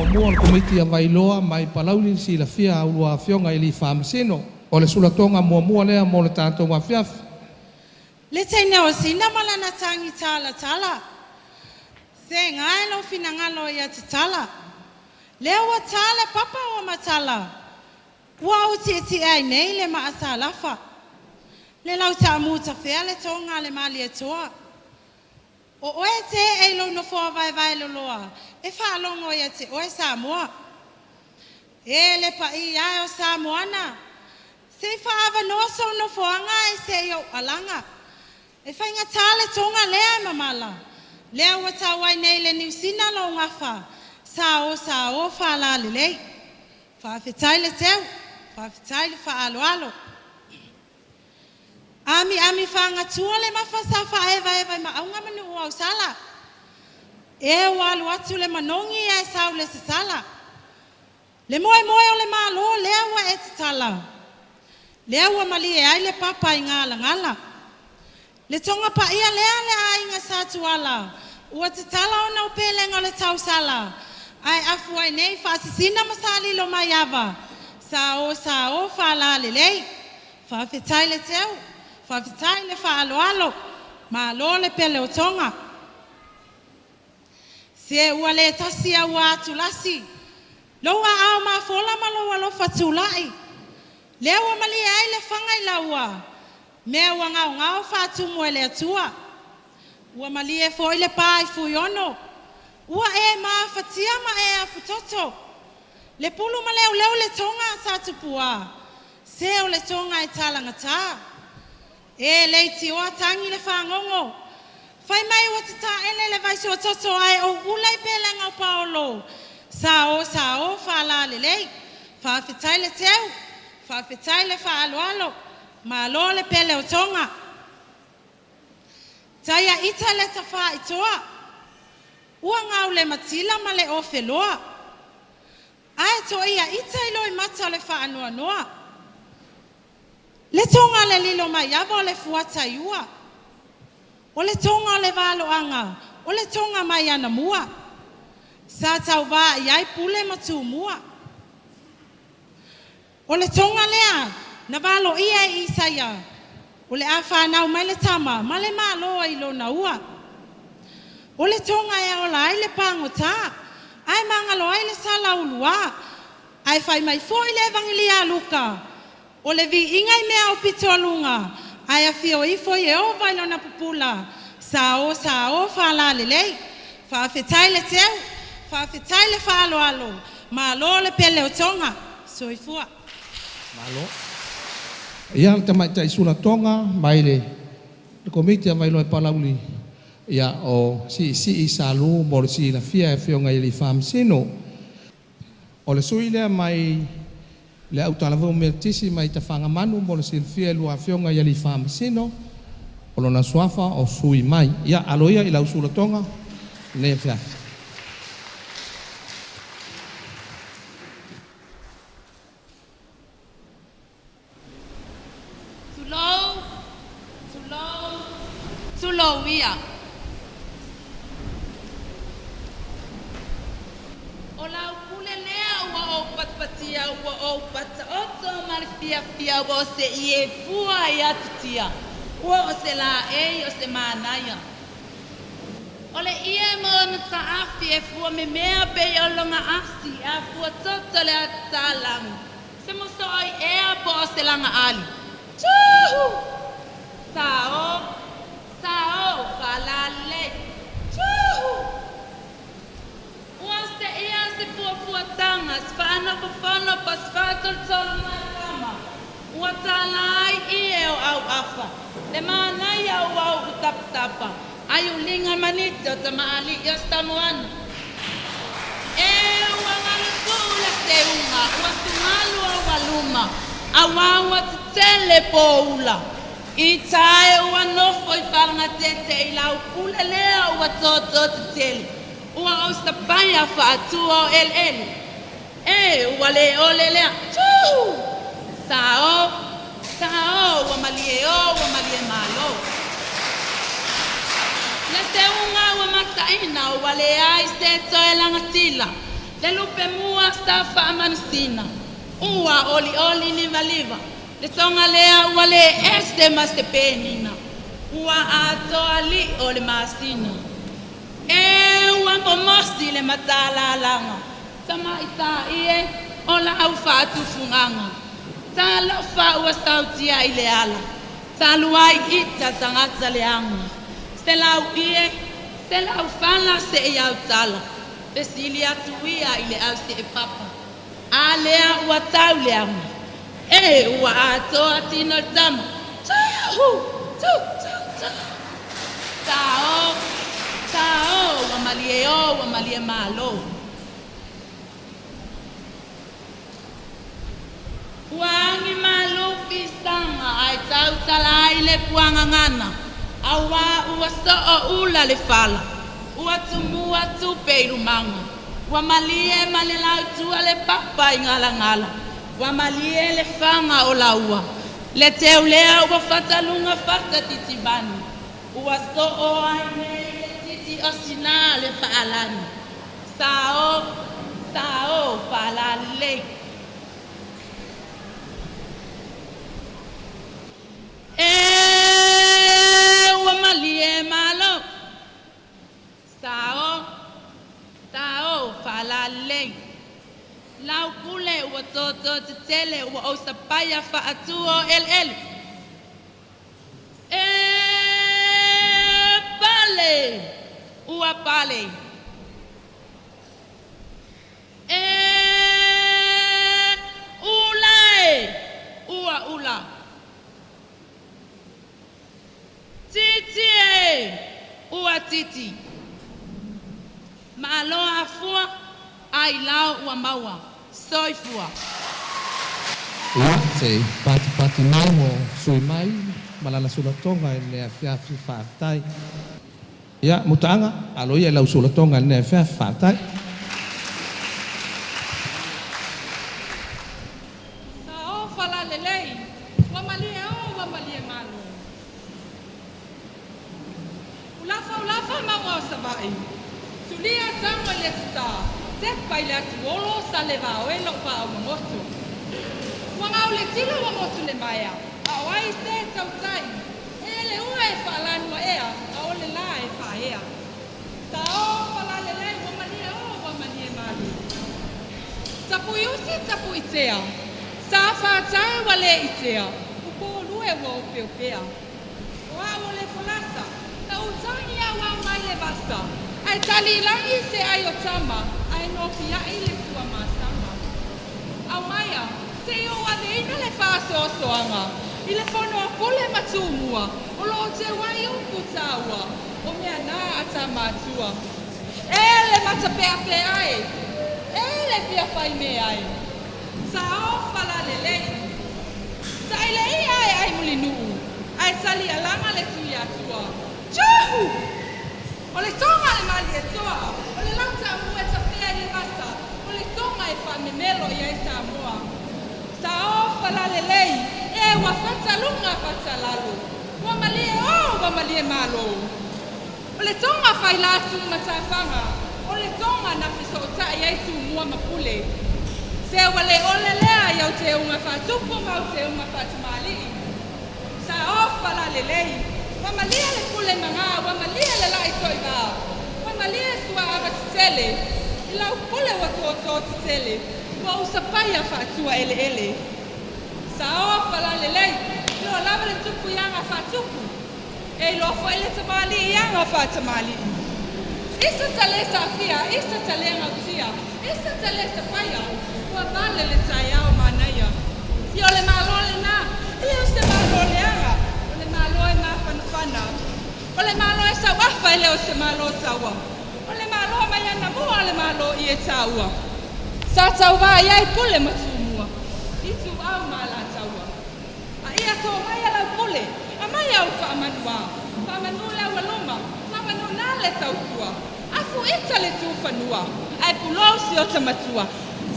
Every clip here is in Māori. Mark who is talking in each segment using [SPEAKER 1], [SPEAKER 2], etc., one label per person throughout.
[SPEAKER 1] mua komiti a vailoa mai palauli si la fia ulua fionga ili famasino o le sulatonga mua lea mo le tātou mafiafi.
[SPEAKER 2] Le taina o sina malana tangi tala. Se ngai lo finangalo ya tala. Leo wa tala papa wa matala. Wa uti ai nei le maasa lafa. Le lau tamuta fea le tonga le mali e toa. O oe te e lo no fua vai lo loa. E wha longo ia te oe Samoa. E le pa i ai o Samoana. Se wha ava noso no fuanga e se yo alanga. E wha inga tale tonga lea mamala. Lea wa tawai nei le niusina lo ngafa. Sa o wha la le lei. Wha fitai le teu. Wha fitai le wha alo. Ami whanga tua le mawhasa wha eva ma aunga manu ua usala. E walu atu le manongi e sau le sala. Le moe o le malo lea wa e tala. Lea wa mali e ai le papa i ngala. Le tonga pa ia lea le ai nga satu ala. Ua te tala o na upelenga le tau sala. Ai afu ai nei whaasisina masali lo mai ava. Sa o wha la le lei. Wha fitai le teu. Whawhitai le whaaloalo, ma lo le pele o tonga. Se ua le tasi a ua tulasi, loa ao ma fola ma loa lo fatulai. Le ua mali ai le whangai la ua, me ua ngao whatumu e le atua. Ua mali e foi le pai fuiono, ua e ma fatia ma e a futoto. Le pulu ma leo le tonga sa tupua, se o le tonga e talangata. E leiti o tangi le whangongo. Whai mai o te ta ele le vai so toto ai o ulai pelenga o paolo. Sa o whala le lei. Whawhitai le teu. Whawhitai le whaaloalo. Ma lo le pele o tonga. Taia ita le ta wha itoa. Ua ngau le matila ma le o wheloa. Ai to ia ita ilo i mata le wha noa. Le tonga le lilo mai ava o le fuata iua. O le tonga le valo anga. O le tonga mai ana mua. Sa tau va iai pule matu mua. O le tonga lea na valo ia i isaia. O le awha nau mai le tama. Ma le malo ilo na ua. O le tonga e ola ai le pangota. Ai mangalo ai le sala ulua. Ai fai mai foi le evangelia luka. O le vi ingai mea o pito alunga. Ai a fio i foi e o vailo na pupula. Sa o whala le lei. Whawhitai le teu. Whawhitai le whaaloalo. Ma lo le pele o tonga. Soifua.
[SPEAKER 1] Malo. Ia te mai tai sula tonga. Mai le komiti a vailo e palauli. Ia o si i salu. Mo le si la fia e fionga i li whamsino. O le sui lea mai le au talavau mea tisi mai ta whangamanu mo le silfia lua fionga ia li whamasino o lona suafa o sui mai. Ia aloia i lau sulatonga ne fiafi.
[SPEAKER 3] Tulou ia. O lau pule lea ua o patpatia ua o pata oto marifia ua o se ie fua i atutia. Ua o se la ei o se manaya. O le ie mo na taafi e fua me mea pe o longa asi a fua toto le atutalangu. Se mo so ai ea po o se langa ali. Tjuhu! Sao, falale. Tjuhu! Ua se ia se fua tangas, whanau pas whātol tolu mai kama. Ua tālai i eo au afa. Le mānai au utaptapa. Ai ulinga maniti o ta maali i o Samoana. E ua ngana tūla te unga, ua sungalu au waluma. Awawa te tele po ula. I tae ua nofo i wharanga tete i lau kule lea ua tōtō te tele. Ua au sapai a whātua o el. E ua le o le lea. Tūhu! Sao, ua malie malo. Le te unga ua mataina ua le ai se toe langatila. Le lupe mua stafa amansina. Ua oli liva. Le tonga lea ua le este maste penina. Ua ato ali o le masina. E ua momosi le matala langa. Sama ita ie o la au fatu funganga. Ta la fa ua sautia i le ala. Ta luai ita tangata le anga. Se lau ie, se lau fala se e au tala. Pesili atu ia i le au se e papa. A lea ua tau le anga. E ua ato atino tama. Tao, wa malie malo. Wangi malo fisanga ai tau talai le puanga ngana. Awa ua so ula le fala. Ua tumua tupe irumanga. Wa malie lau tua le papa ingala. Wa malie le fanga o laua. Le teu lea ua fatalunga fata titibani. Ua so o aine le titi osina le faalani. Sao faalani le. Wa malie malo. Sao faalani le. Lau kule ua toto te tele ua o sapaya fa atuo el. Pale. Ua pale. Ulae. Ula. Titi. Ua titi. Malo afua. Ai lau ua maua. Soifua.
[SPEAKER 1] Ia, se pati mai mo sui mai, malala sulatonga e lea fiafi whaatai. Ia, mutaanga, aloia e lau sulatonga e lea fiafi whaatai.
[SPEAKER 2] Sao falalelei, wa malie malo. Ulafa maua o sabai. Sulia tango le tita. Tek pai le atuolo sa le vao e lo pa o motu. Wangau le tilo wa motu le maia. Awai se tautai. Ele ua e whaalanua ea. A ole la e whaea. Sa o whalalelei wa manie mali. Tapu iusi tapu itea. Sa whaatai wa le itea. Upo lue wa o peopea. Wa o le whalasa. Ta utangi a wa mai le basta. Ai tali langi se ai o tama. Ai no pia i le tua masama. Au maia, se o ane ina le whaaso o soanga. I le whono a pole matumua. O lo te wai o kutaua. O mea nā ata matua. E le matapea pe ai. E le fia whai me ai. Sa o whalalelei. Sa i le i ai muli nuu. Ai tali alanga le tui atua. Tjuhu! O le tonga le mali e toa. O le lata mua ta pea i le masa. O le tonga e wha memelo i ai sa mua. Sa o whalalelei. E wa fatalunga fatalalo. Wa malie malo. O le tonga whai latu matawhanga. O le tonga na fisota i ai tu mua mapule. Se wale ole lea iau te unga whatupu mau te unga whatumali. Sa o whalalelei. Wa malia le kule manga, wa malia le lai toi ba. Wa malia sua ava tele. I lau kule wa tō tele. Wa usapaya whatua ele. Sa o whalalelei. Lo lava le tupu ianga whatupu. E lo fo ele tamali ianga whatamali. Isa tale sa fia, isa tale ngautia. Isa tale sa paya. Wa vale le taiao manaya. Fio le malole na. Ile use malole anga. Malo e ma fanfana. O le malo e sa wafa ele o se malo tawa. O le malo mai ana mua le malo i e taua. Sa taua ia i pule matumua. I tu au mala taua. A ia tō mai ala pule. A mai au whaamanua. Whaamanua waluma. Whaamanua le tautua. Afu ita le tūwhanua. Ai pulou si o tamatua.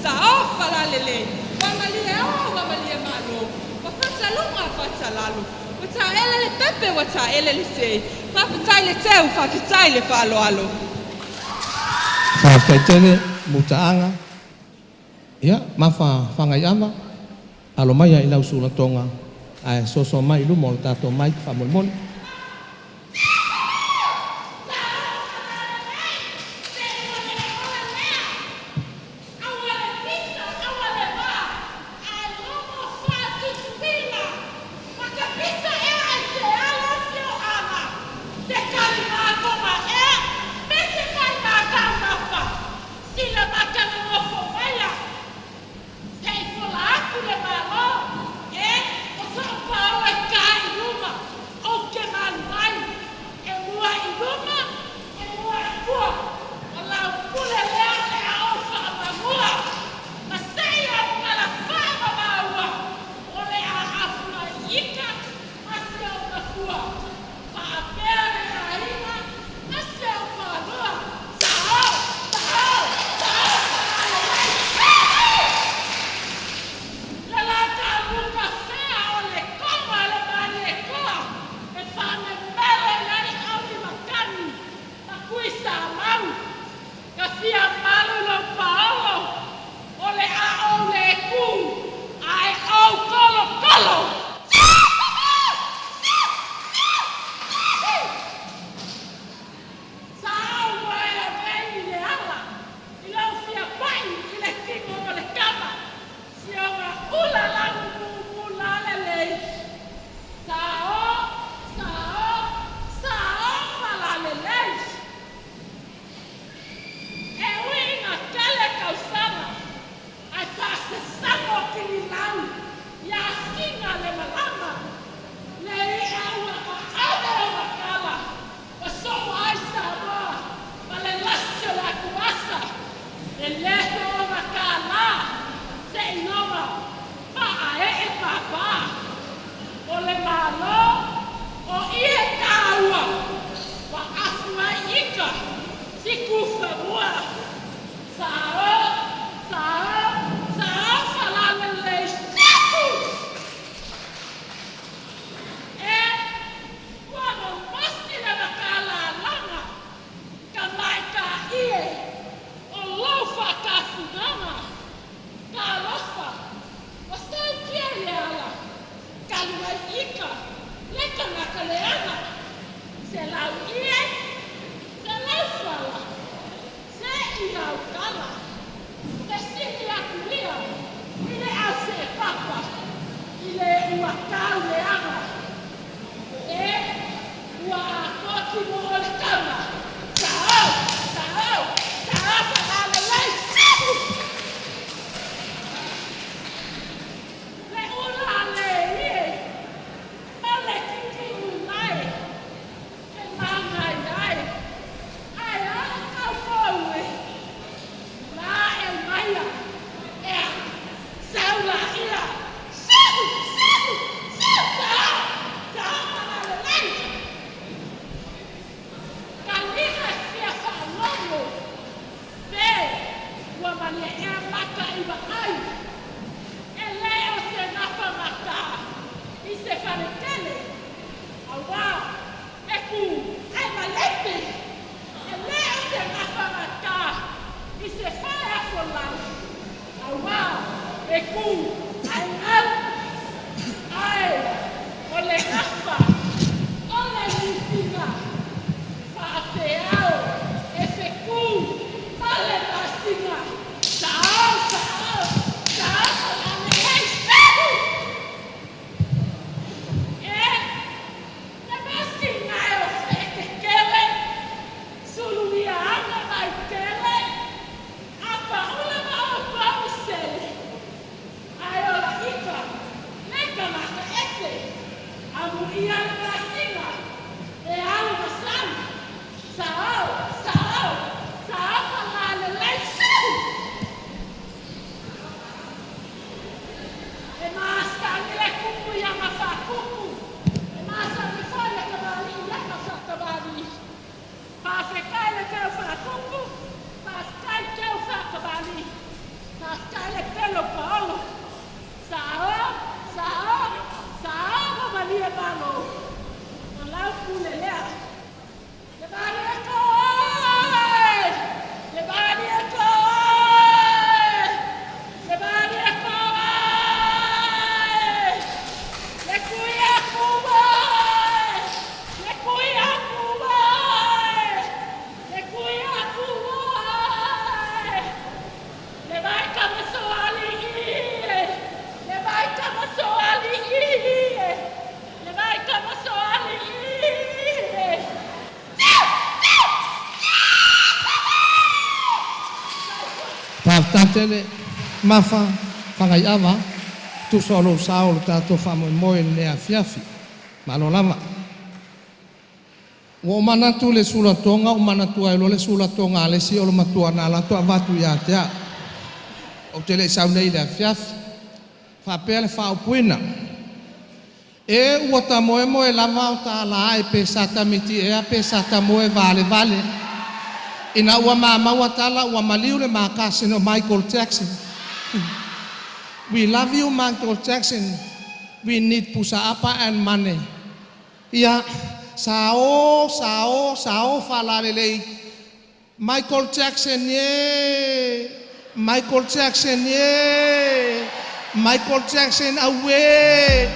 [SPEAKER 2] Sa o whalalele. Wamalia o wamalia malo. Wafatalunga fatalalu. Wata ele le pepe wata ele le se. Fafitai le teu, fafitai le whaaloalo.
[SPEAKER 1] Fafitai tele. mutaanga. Ia, mafa whangai ama. Alo mai ai lau sula tonga. Ai, soso mai lumo o tato mai whamoi.
[SPEAKER 4] I
[SPEAKER 1] Whaftatele, mafa, whangai awa, tu solo sao tato whamoe moe nea fiafi. Malo lama. O manatu le sula tonga, o manatu ai lo le sula tonga, le si o lo matua na la toa vatu ia tea. O te le sau nei le fiafi. Whapea le whaupuina. E ua ta moe moe lava o ta la e pe sata miti ea pe sata moe vale vale. Ina ua maamaua tala ua maliu le makasi no Michael Jackson. We love you, Michael Jackson. We need pusa apa and money. Ia, sao falalelei. Michael Jackson, ye. Michael Jackson, ye. Michael Jackson, away.